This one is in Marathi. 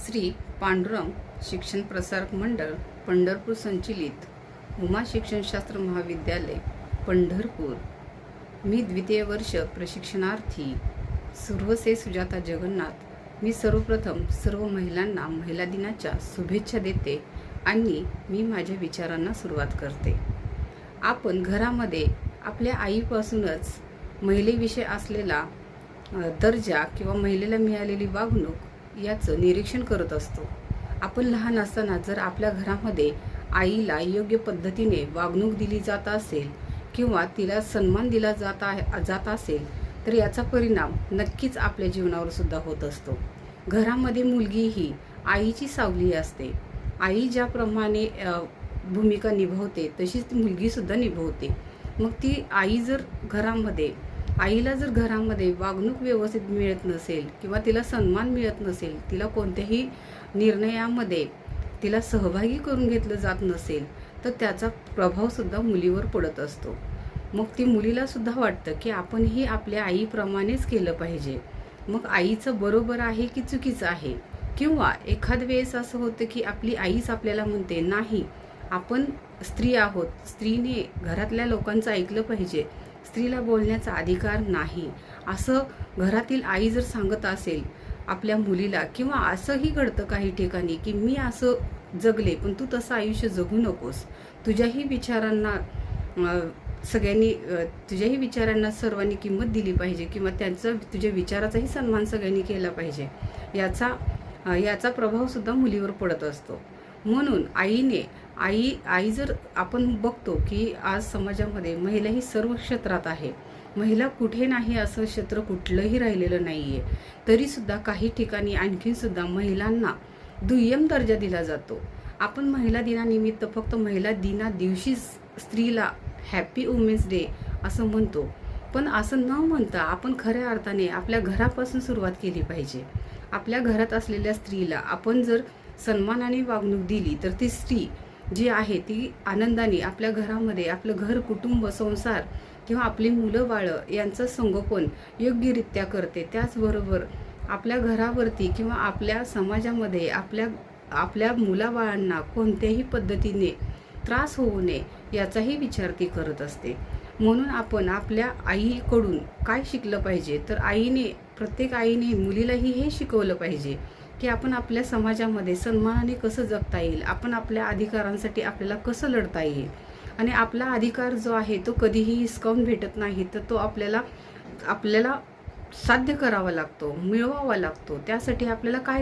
श्री पांडुरंग शिक्षण प्रसारक मंडळ पंढरपूर संचलित उमा शिक्षणशास्त्र महाविद्यालय पंढरपूर। मी द्वितीय वर्ष प्रशिक्षणार्थी सुरवसे सुजाता जगन्नाथ। मी सर्वप्रथम सर्व महिलांना महिला दिनाच्या शुभेच्छा देते आणि मी माझ्या विचारांना सुरुवात करते। आपण घरामध्ये आपल्या आईपासूनच महिलेविषयी असलेला दर्जा किंवा महिलेला मिळालेली वागणूक याचं निरीक्षण करत असतो। आपण लहान असताना जर आपल्या घरामध्ये आईला योग्य पद्धतीने वागणूक दिली जात असेल किंवा तिला सन्मान दिला जात असेल तर याचा परिणाम नक्कीच आपल्या जीवनावर सुद्धा होत असतो। घरामध्ये मुलगी ही आईची सावली असते। आई ज्याप्रमाणे भूमिका निभावते तशीच ती मुलगी सुद्धा निभावते। मग ती आईला जर घरामध्ये वागणूक व्यवस्थित मिळत नसेल किंवा तिला सन्मान मिळत नसेल, तिला कोणत्याही निर्णयामध्ये तिला सहभागी करून घेतलं जात नसेल तर त्याचा प्रभाव सुद्धा मुलीवर पडत असतो। मग ती मुलीला सुद्धा वाटतं की आपणही आपल्या आईप्रमाणेच केलं पाहिजे। मग आईचं बरोबर आहे की चुकीचं आहे, किंवा एखाद वेळेस असं होतं की आपली आईच आपल्याला म्हणते नाही, आपण स्त्री आहोत, स्त्रीने घरातल्या लोकांचं ऐकलं पाहिजे, स्त्रीला बोलण्याचा अधिकार नाही, असं घरातील आई जर सांगत असेल आपल्या मुलीला, किंवा असंही घडतं काही ठिकाणी की मी असं जगले पण तू तसं आयुष्य जगू नकोस, तुझ्याही विचारांना सर्वांनी किंमत दिली पाहिजे किंवा तुझ्या विचाराचाही सन्मान सगळ्यांनी केला पाहिजे, याचा प्रभाव सुद्धा मुलीवर पडत असतो। म्हणून आई जर आपण बघतो की आज समाजामध्ये महिला ही सर्व क्षेत्रात आहे, महिला कुठे नाही असं क्षेत्र कुठलंही राहिलेलं नाहीये, तरी सुद्धा काही ठिकाणी आणखीन सुद्धा महिलांना दुय्यम दर्जा दिला जातो। आपण महिला दिनानिमित्त फक्त महिला दिना दिवशी स्त्रीला हॅपी वुमेन्स डे असं म्हणतो, पण असं न म्हणता आपण खऱ्या अर्थाने आपल्या घरापासून सुरुवात केली पाहिजे। आपल्या घरात असलेल्या स्त्रीला आपण जर सन्मानाने वागणूक दिली तर ती स्त्री जी आहे ती आनंदाने आपल्या घरामध्ये आपलं घर, कुटुंब, संसार किंवा आपली मुलं बाळं यांचं संगोपन योग्यरित्या करते। त्याचबरोबर आपल्या घरावरती किंवा आपल्या समाजामध्ये आपल्या मुलाबाळांना कोणत्याही पद्धतीने त्रास होऊ नये याचाही विचार ती करत असते। म्हणून आपण आपल्या आईकडून काय शिकलं पाहिजे तर प्रत्येक आईने मुलीलाही हे शिकवलं पाहिजे की आपण आपल्या समाजामध्ये सन्मानाने कसं जगता येईल, आपण आपल्या अधिकारांसाठी आपल्याला कसं लढता येईल, आणि आपला अधिकार जो आहे तो कधीही हिसकावून भेटत नाही, तर तो आपल्याला साध्य करावा लागतो, मिळवावा लागतो। त्यासाठी आपल्याला काय